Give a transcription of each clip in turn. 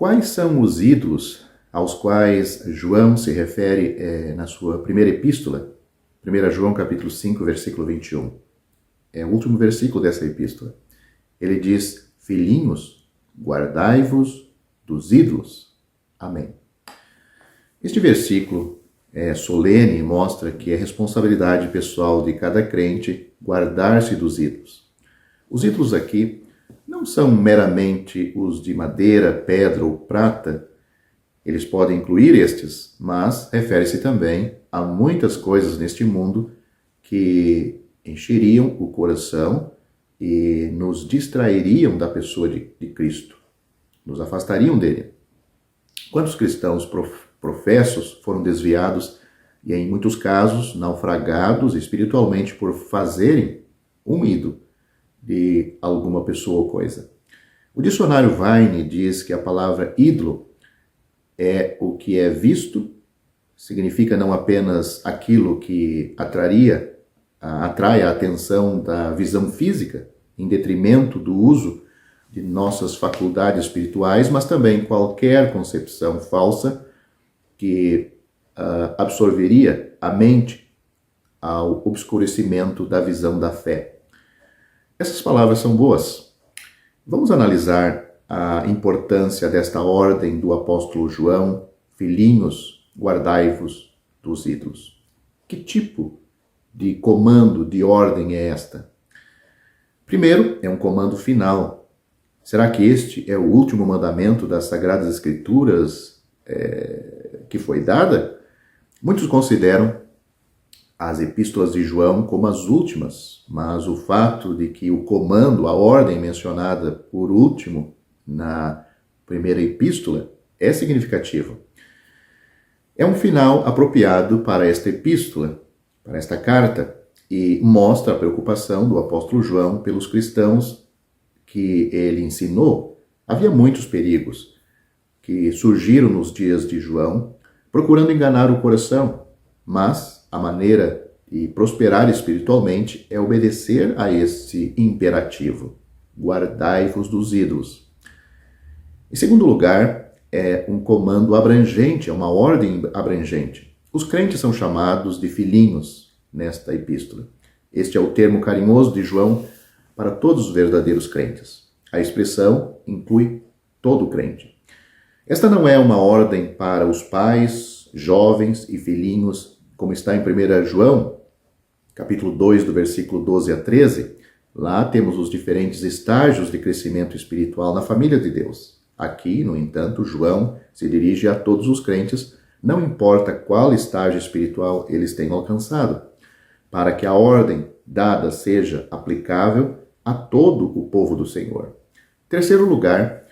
Quais são os ídolos aos quais João se refere na sua primeira epístola? 1 João capítulo 5, versículo 21. É o último versículo dessa epístola. Ele diz: filhinhos, guardai-vos dos ídolos. Amém. Este versículo é solene e mostra que é responsabilidade pessoal de cada crente guardar-se dos ídolos. Os ídolos aqui não são meramente os de madeira, pedra ou prata. Eles podem incluir estes, mas refere-se também a muitas coisas neste mundo que encheriam o coração e nos distrairiam da pessoa de Cristo, nos afastariam dele. Quantos cristãos professos foram desviados e, em muitos casos, naufragados espiritualmente por fazerem um ídolo de alguma pessoa ou coisa? O dicionário Vine diz que a palavra ídolo é o que é visto, significa não apenas aquilo que atrai a atenção da visão física, em detrimento do uso de nossas faculdades espirituais, mas também qualquer concepção falsa que absorveria a mente ao obscurecimento da visão da fé. Essas palavras são boas. Vamos analisar a importância desta ordem do apóstolo João: filhinhos, guardai-vos dos ídolos. Que tipo de comando, de ordem é esta? Primeiro, é um comando final. Será que este é o último mandamento das Sagradas Escrituras que foi dada? Muitos consideram as epístolas de João como as últimas, mas o fato de que o comando, a ordem mencionada por último na primeira epístola é significativo. É um final apropriado para esta epístola, para esta carta, e mostra a preocupação do apóstolo João pelos cristãos que ele ensinou. Havia muitos perigos que surgiram nos dias de João, procurando enganar o coração, mas a maneira de prosperar espiritualmente é obedecer a este imperativo: guardai-vos dos ídolos. Em segundo lugar, é um comando abrangente, é uma ordem abrangente. Os crentes são chamados de filhinhos nesta epístola. Este é o termo carinhoso de João para todos os verdadeiros crentes. A expressão inclui todo crente. Esta não é uma ordem para os pais, jovens e filhinhos, como está em 1 João, capítulo 2, do versículo 12 a 13. Lá temos os diferentes estágios de crescimento espiritual na família de Deus. Aqui, no entanto, João se dirige a todos os crentes, não importa qual estágio espiritual eles tenham alcançado, para que a ordem dada seja aplicável a todo o povo do Senhor. Terceiro lugar,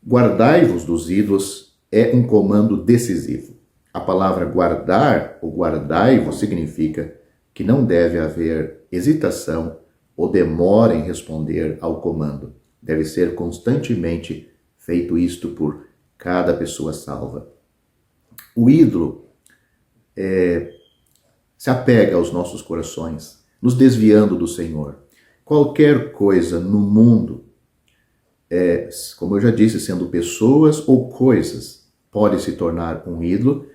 guardai-vos dos ídolos é um comando decisivo. A palavra guardar ou guardai-vos significa que não deve haver hesitação ou demora em responder ao comando. Deve ser constantemente feito isto por cada pessoa salva. O ídolo se apega aos nossos corações, nos desviando do Senhor. Qualquer coisa no mundo, como eu já disse, sendo pessoas ou coisas, pode se tornar um ídolo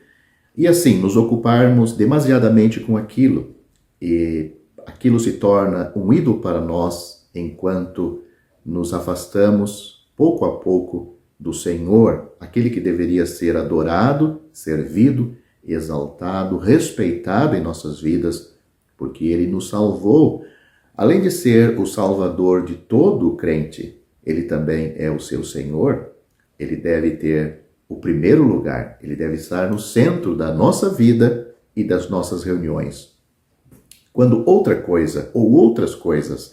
e assim nos ocuparmos demasiadamente com aquilo. E aquilo se torna um ídolo para nós enquanto nos afastamos pouco a pouco do Senhor, aquele que deveria ser adorado, servido, exaltado, respeitado em nossas vidas, porque ele nos salvou. Além de ser o Salvador de todo o crente, ele também é o seu Senhor. Ele deve ter o primeiro lugar, ele deve estar no centro da nossa vida e das nossas reuniões. Quando outra coisa ou outras coisas,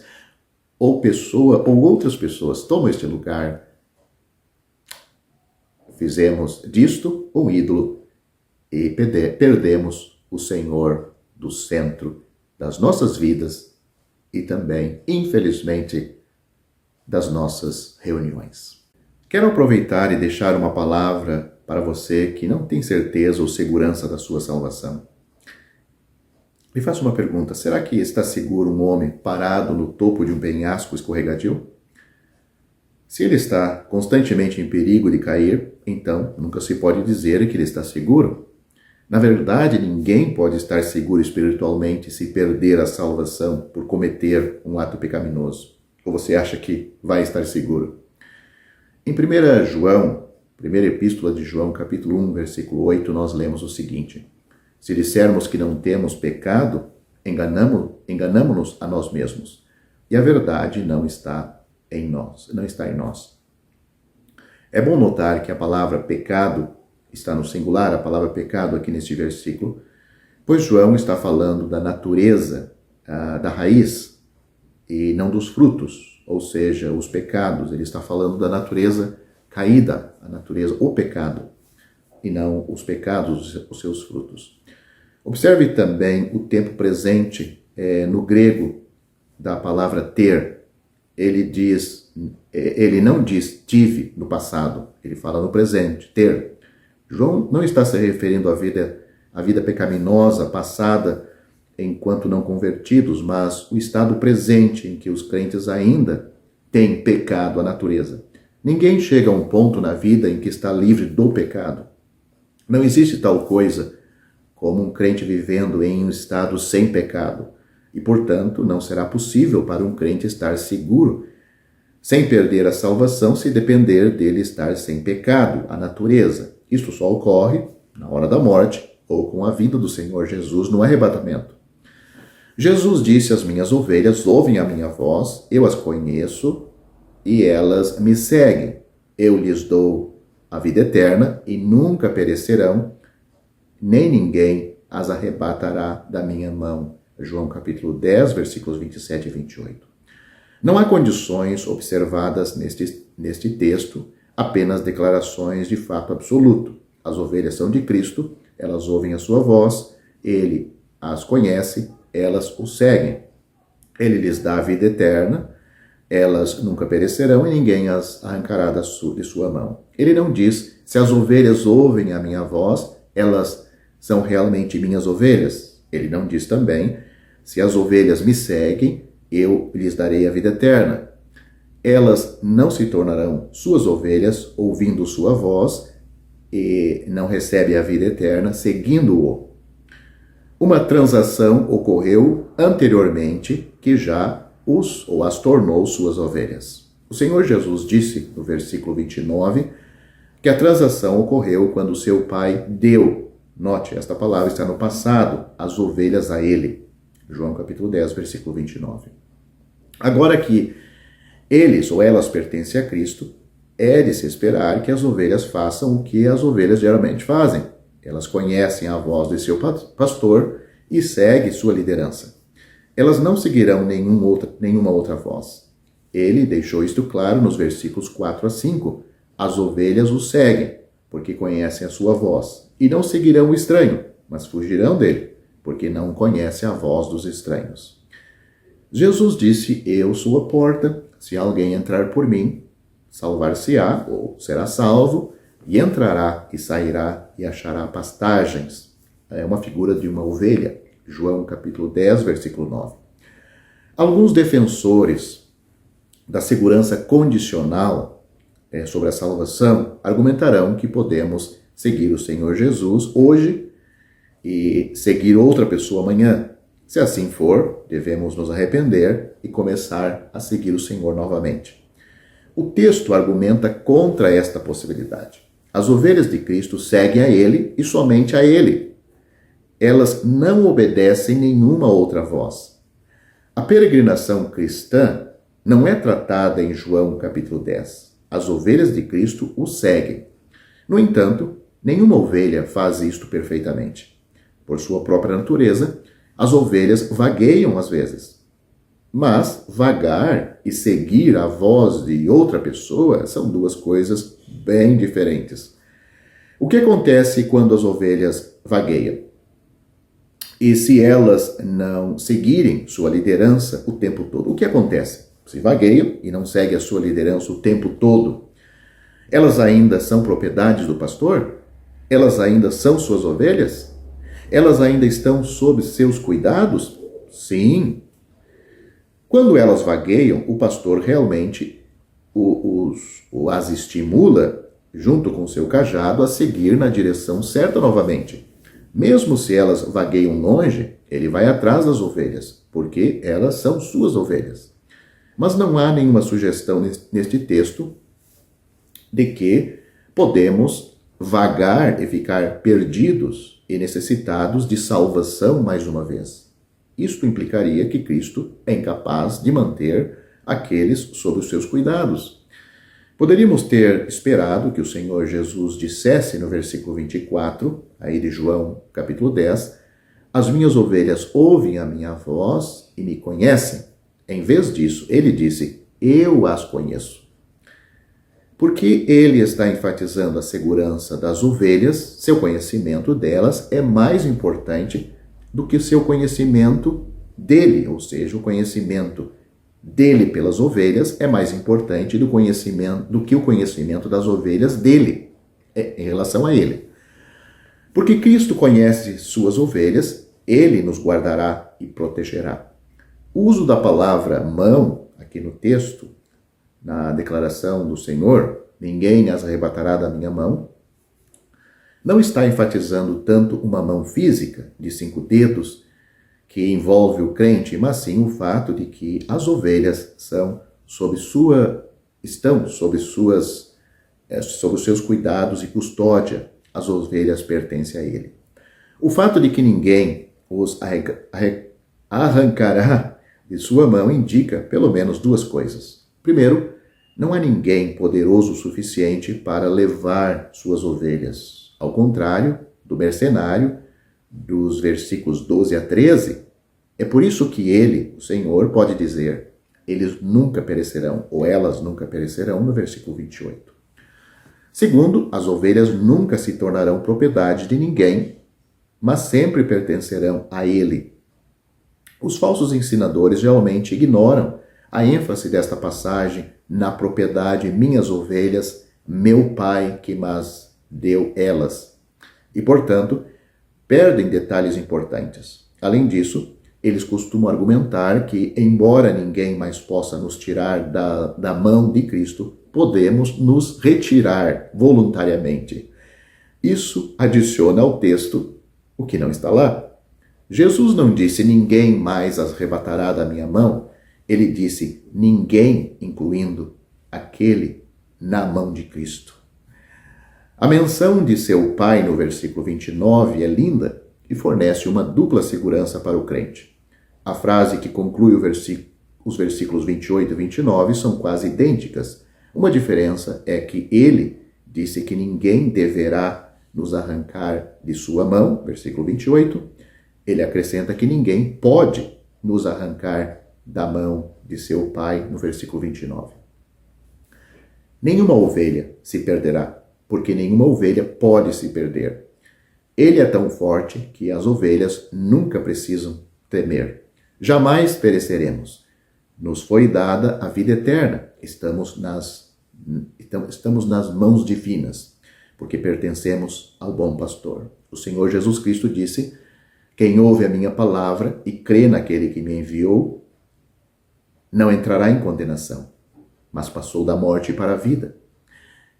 ou pessoa ou outras pessoas tomam este lugar, fizemos disto um ídolo e perdemos o Senhor do centro das nossas vidas e também, infelizmente, das nossas reuniões. Quero aproveitar e deixar uma palavra para você que não tem certeza ou segurança da sua salvação. Me faça uma pergunta: será que está seguro um homem parado no topo de um penhasco escorregadio? Se ele está constantemente em perigo de cair, então nunca se pode dizer que ele está seguro. Na verdade, ninguém pode estar seguro espiritualmente se perder a salvação por cometer um ato pecaminoso. Ou você acha que vai estar seguro? Em 1 João, primeira epístola de João, capítulo 1, versículo 8, nós lemos o seguinte: se dissermos que não temos pecado, enganamo-nos a nós mesmos, e a verdade não está em nós. É bom notar que a palavra pecado está no singular, a palavra pecado aqui neste versículo, pois João está falando da natureza, da raiz, e não dos frutos, ou seja, os pecados. Ele está falando da natureza caída, a natureza, o pecado, e não os pecados, os seus frutos. Observe também o tempo presente no grego da palavra ter. Ele não diz tive no passado, ele fala no presente, ter. João não está se referindo à vida pecaminosa passada enquanto não convertidos, mas o estado presente em que os crentes ainda têm pecado à natureza. Ninguém chega a um ponto na vida em que está livre do pecado. Não existe tal coisa como um crente vivendo em um estado sem pecado. E, portanto, não será possível para um crente estar seguro, sem perder a salvação, se depender dele estar sem pecado, a natureza. Isto só ocorre na hora da morte ou com a vinda do Senhor Jesus no arrebatamento. Jesus disse: as minhas ovelhas ouvem a minha voz, eu as conheço e elas me seguem. Eu lhes dou a vida eterna e nunca perecerão, nem ninguém as arrebatará da minha mão. João capítulo 10, versículos 27 e 28. Não há condições observadas neste texto, apenas declarações de fato absoluto. As ovelhas são de Cristo, elas ouvem a sua voz, ele as conhece, elas o seguem. Ele lhes dá a vida eterna, elas nunca perecerão e ninguém as arrancará de sua mão. Ele não diz: se as ovelhas ouvem a minha voz, elas são realmente minhas ovelhas. Ele não diz também: se as ovelhas me seguem, eu lhes darei a vida eterna. Elas não se tornarão suas ovelhas ouvindo sua voz e não recebem a vida eterna seguindo-o. Uma transação ocorreu anteriormente que já as tornou suas ovelhas. O Senhor Jesus disse no versículo 29 que a transação ocorreu quando seu pai deu, note, esta palavra está no passado, as ovelhas a ele. João capítulo 10, versículo 29. Agora que eles ou elas pertencem a Cristo, é de se esperar que as ovelhas façam o que as ovelhas geralmente fazem. Elas conhecem a voz de seu pastor e seguem sua liderança. Elas não seguirão nenhuma outra voz. Ele deixou isto claro nos versículos 4 a 5. As ovelhas o seguem, porque conhecem a sua voz, e não seguirão o estranho, mas fugirão dele, porque não conhecem a voz dos estranhos. Jesus disse: eu sou a porta, se alguém entrar por mim, salvar-se-á, ou será salvo, e entrará e sairá e achará pastagens. É uma figura de uma ovelha. João capítulo 10, versículo 9. Alguns defensores da segurança condicional sobre a salvação argumentarão que podemos seguir o Senhor Jesus hoje e seguir outra pessoa amanhã. Se assim for, devemos nos arrepender e começar a seguir o Senhor novamente. O texto argumenta contra esta possibilidade. As ovelhas de Cristo seguem a Ele e somente a Ele. Elas não obedecem nenhuma outra voz. A peregrinação cristã não é tratada em João capítulo 10. As ovelhas de Cristo o seguem. No entanto, nenhuma ovelha faz isto perfeitamente. Por sua própria natureza, as ovelhas vagueiam às vezes. Mas vagar e seguir a voz de outra pessoa são duas coisas bem diferentes. O que acontece quando as ovelhas vagueiam? E se elas não seguirem sua liderança o tempo todo? O que acontece? Se vagueiam e não seguem a sua liderança o tempo todo, elas ainda são propriedades do pastor? Elas ainda são suas ovelhas? Elas ainda estão sob seus cuidados? Sim. Quando elas vagueiam, o pastor realmente as estimula, junto com seu cajado, a seguir na direção certa novamente. Mesmo se elas vagueiam longe, ele vai atrás das ovelhas, porque elas são suas ovelhas. Mas não há nenhuma sugestão neste texto de que podemos vagar e ficar perdidos e necessitados de salvação mais uma vez. Isto implicaria que Cristo é incapaz de manter aqueles sob os seus cuidados. Poderíamos ter esperado que o Senhor Jesus dissesse no versículo 24, aí de João capítulo 10, as minhas ovelhas ouvem a minha voz e me conhecem. Em vez disso, ele disse, eu as conheço. Porque ele está enfatizando a segurança das ovelhas, seu conhecimento delas é mais importante do que seu conhecimento dele, ou seja, o conhecimento dele pelas ovelhas é mais importante do que o conhecimento das ovelhas dele, em relação a ele. Porque Cristo conhece suas ovelhas, ele nos guardará e protegerá. O uso da palavra mão, aqui no texto, na declaração do Senhor, ninguém as arrebatará da minha mão, não está enfatizando tanto uma mão física, de 5 dedos, que envolve o crente, mas sim o fato de que as ovelhas estão sob os seus cuidados e custódia. As ovelhas pertencem a ele. O fato de que ninguém os arrancará de sua mão indica pelo menos 2 coisas. Primeiro, não há ninguém poderoso o suficiente para levar suas ovelhas. Ao contrário do mercenário, dos versículos 12 a 13, é por isso que ele, o Senhor, pode dizer, eles nunca perecerão, ou elas nunca perecerão, no versículo 28. Segundo, as ovelhas nunca se tornarão propriedade de ninguém, mas sempre pertencerão a ele. Os falsos ensinadores geralmente ignoram a ênfase desta passagem na propriedade minhas ovelhas, meu Pai que mas deu elas. E, portanto, perdem detalhes importantes. Além disso, eles costumam argumentar que, embora ninguém mais possa nos tirar da mão de Cristo, podemos nos retirar voluntariamente. Isso adiciona ao texto o que não está lá. Jesus não disse, ninguém mais as arrebatará da minha mão. Ele disse, ninguém, incluindo aquele na mão de Cristo. A menção de seu Pai no versículo 29 é linda e fornece uma dupla segurança para o crente. A frase que conclui os versículos 28 e 29 são quase idênticas. Uma diferença é que ele disse que ninguém deverá nos arrancar de sua mão, versículo 28. Ele acrescenta que ninguém pode nos arrancar da mão de seu Pai, no versículo 29. Nenhuma ovelha se perderá, porque nenhuma ovelha pode se perder. Ele é tão forte que as ovelhas nunca precisam temer. Jamais pereceremos. Nos foi dada a vida eterna. Estamos nas mãos divinas, porque pertencemos ao bom pastor. O Senhor Jesus Cristo disse, quem ouve a minha palavra e crê naquele que me enviou, não entrará em condenação, mas passou da morte para a vida.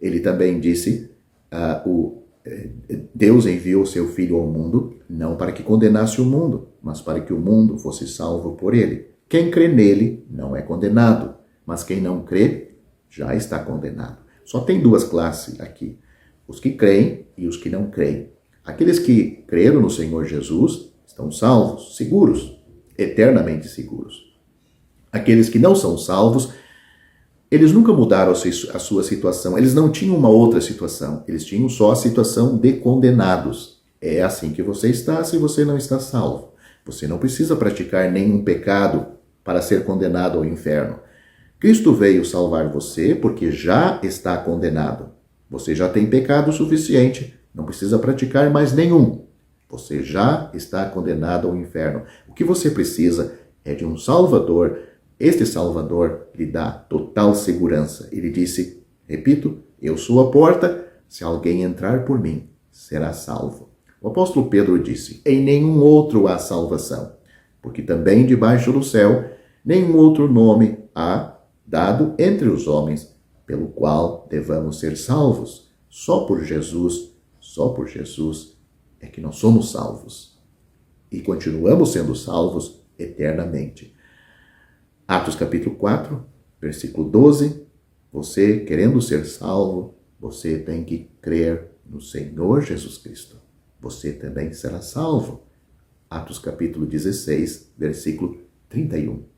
Ele também disse, Deus enviou seu Filho ao mundo, não para que condenasse o mundo, mas para que o mundo fosse salvo por ele. Quem crê nele não é condenado, mas quem não crê já está condenado. Só tem 2 classes aqui, os que creem e os que não creem. Aqueles que creram no Senhor Jesus estão salvos, seguros, eternamente seguros. Aqueles que não são salvos, eles nunca mudaram a sua situação, eles não tinham uma outra situação, eles tinham só a situação de condenados. É assim que você está se você não está salvo. Você não precisa praticar nenhum pecado para ser condenado ao inferno. Cristo veio salvar você porque já está condenado. Você já tem pecado suficiente, não precisa praticar mais nenhum. Você já está condenado ao inferno. O que você precisa é de um Salvador. Este Salvador lhe dá total segurança. Ele disse, repito, eu sou a porta, se alguém entrar por mim, será salvo. O apóstolo Pedro disse, em nenhum outro há salvação, porque também debaixo do céu nenhum outro nome há dado entre os homens, pelo qual devamos ser salvos. Só por Jesus é que nós somos salvos. E continuamos sendo salvos eternamente. Atos capítulo 4, versículo 12. Você, querendo ser salvo, você tem que crer no Senhor Jesus Cristo. Você também será salvo. Atos capítulo 16, versículo 31.